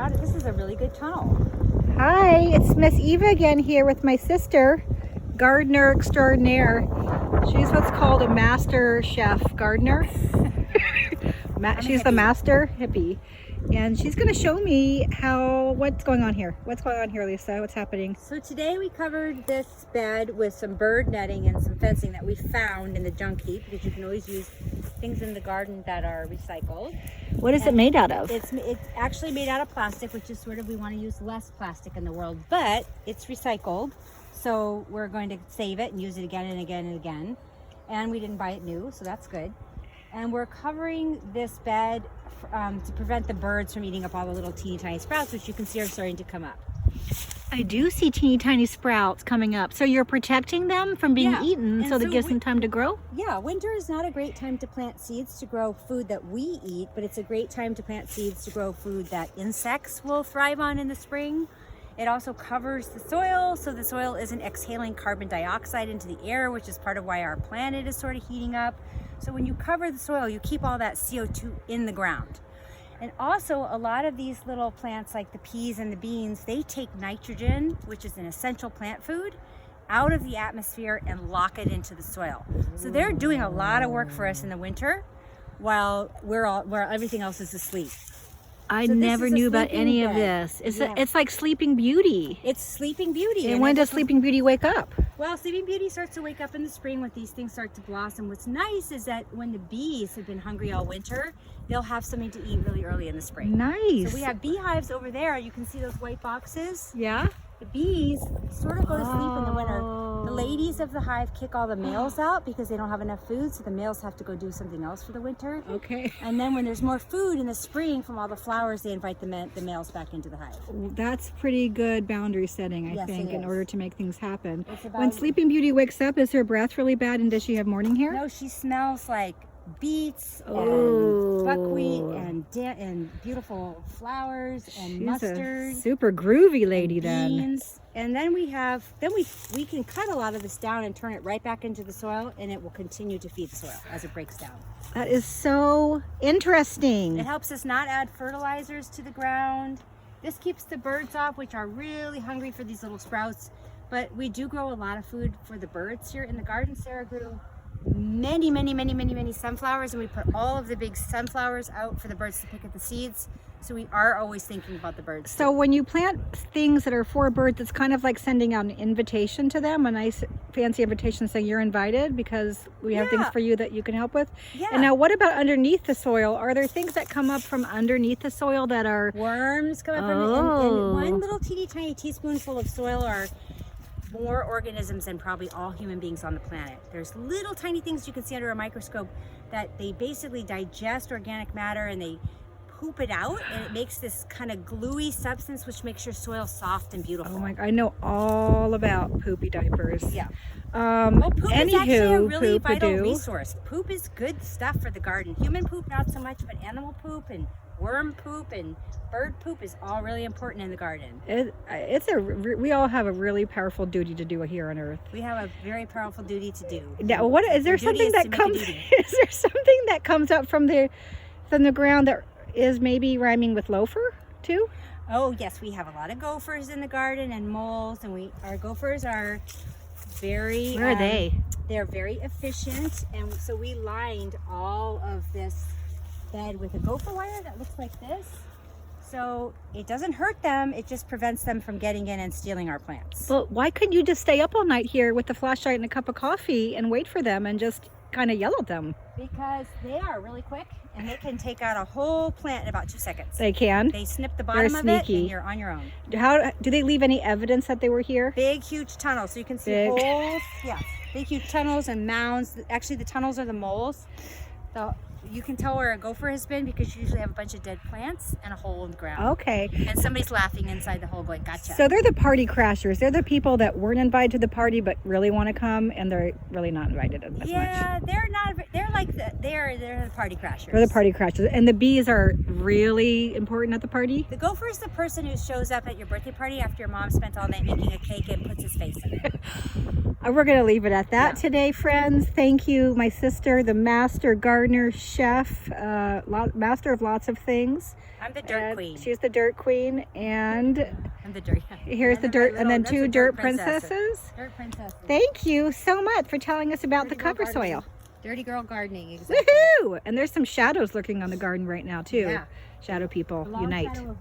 found it. This is a really good tunnel. Hi, it's Miss Eva again here with my sister, gardener extraordinaire. She's what's called a master chef gardener. She's the master hippie. And she's going to show me what's going on here. What's going on here, Lisa? What's happening? So today we covered this bed with some bird netting and some fencing that we found in the junk heap, because you can always use things in the garden that are recycled. What is it made out of? It's actually made out of plastic, which is sort of, we want to use less plastic in the world, but it's recycled. So we're going to save it and use it again and again and again. And we didn't buy it new, so that's good. And we're covering this bed to prevent the birds from eating up all the little teeny tiny sprouts, which you can see are starting to come up. I do see teeny tiny sprouts coming up. So you're protecting them from being eaten, so that gives them time to grow? Yeah, winter is not a great time to plant seeds to grow food that we eat, but it's a great time to plant seeds to grow food that insects will thrive on in the spring. It also covers the soil, so the soil isn't exhaling carbon dioxide into the air, which is part of why our planet is sort of heating up. So when you cover the soil, you keep all that CO2 in the ground. And also, a lot of these little plants like the peas and the beans, they take nitrogen, which is an essential plant food, out of the atmosphere and lock it into the soil. So they're doing a lot of work for us in the winter while everything else is asleep. I never knew about any of this. It's like Sleeping Beauty. It's Sleeping Beauty. And when does Sleeping Beauty wake up? Well, Sleeping Beauty starts to wake up in the spring when these things start to blossom. What's nice is that when the bees have been hungry all winter, they'll have something to eat really early in the spring. Nice. So we have beehives over there. You can see those white boxes. Yeah. The bees sort of go to sleep in the winter. The ladies of the hive kick all the males out because they don't have enough food, so the males have to go do something else for the winter. Okay. And then when there's more food in the spring from all the flowers, they invite the males back into the hive. That's pretty good boundary setting, I think, in order to make things happen. When Sleeping Beauty wakes up, is her breath really bad, and does she have morning hair? No, she smells like beets and buckwheat and beautiful flowers and mustard. Super groovy lady then. Beans. And then we can cut a lot of this down and turn it right back into the soil, and it will continue to feed the soil as it breaks down. That is so interesting. It helps us not add fertilizers to the ground. This keeps the birds off, which are really hungry for these little sprouts. But we do grow a lot of food for the birds here in the garden. Sarah grew many sunflowers, and we put all of the big sunflowers out for the birds to pick at the seeds. So we are always thinking about the birds. So when you plant things that are for birds, it's kind of like sending out an invitation to them, a nice fancy invitation saying you're invited because we have things for you that you can help with. Yeah. And now what about underneath the soil? Are there things that come up from underneath the soil that are... Worms come up from it, and one little teeny tiny teaspoonful of soil are more organisms than probably all human beings on the planet. There's little tiny things you can see under a microscope that they basically digest organic matter and they poop it out, and it makes this kind of gluey substance which makes your soil soft and beautiful. Oh my, I know all about poopy diapers. Yeah. Poop is actually a really vital resource. Poop is good stuff for the garden. Human poop not so much, but animal poop and worm poop and bird poop is all really important in the garden. We all have a really powerful duty to do here on Earth. We have a very powerful duty to do. Now, what is there something that comes? Is there something that comes up from the ground that is maybe rhyming with loafer too? Oh yes, we have a lot of gophers in the garden and moles, and our gophers are very. Where are they? They're very efficient, and so we lined all of this bed with a gopher wire that looks like this. So it doesn't hurt them, it just prevents them from getting in and stealing our plants. Well, why couldn't you just stay up all night here with the flashlight and a cup of coffee and wait for them and just kind of yell at them? Because they are really quick and they can take out a whole plant in about 2 seconds. They can? They snip the bottom of it and you're on your own. How do they leave any evidence that they were here? Big, huge tunnels. So you can see holes. Yes, big, huge tunnels and mounds. Actually, the tunnels are the moles. You can tell where a gopher has been because you usually have a bunch of dead plants and a hole in the ground. Okay. And somebody's laughing inside the hole going, gotcha. So they're the party crashers. They're the people that weren't invited to the party but really want to come, and they're really not invited as much. Yeah, they're not. They're like they're the party crashers. They're the party crashers. And the bees are really important at the party? The gopher is the person who shows up at your birthday party after your mom spent all night making a cake and puts his face in it. We're going to leave it at that today, friends. Thank you, my sister, the master gardener, chef, master of lots of things. I'm the dirt queen. She's the dirt queen, and I'm the dirt. here's the dirt, and then two dirt princesses. Dirt princesses. Thank you so much for telling us about the cover soil. Dirty girl gardening, exactly. Woohoo! And there's some shadows lurking on the garden right now too. Yeah. Shadow people, A long unite. shadow of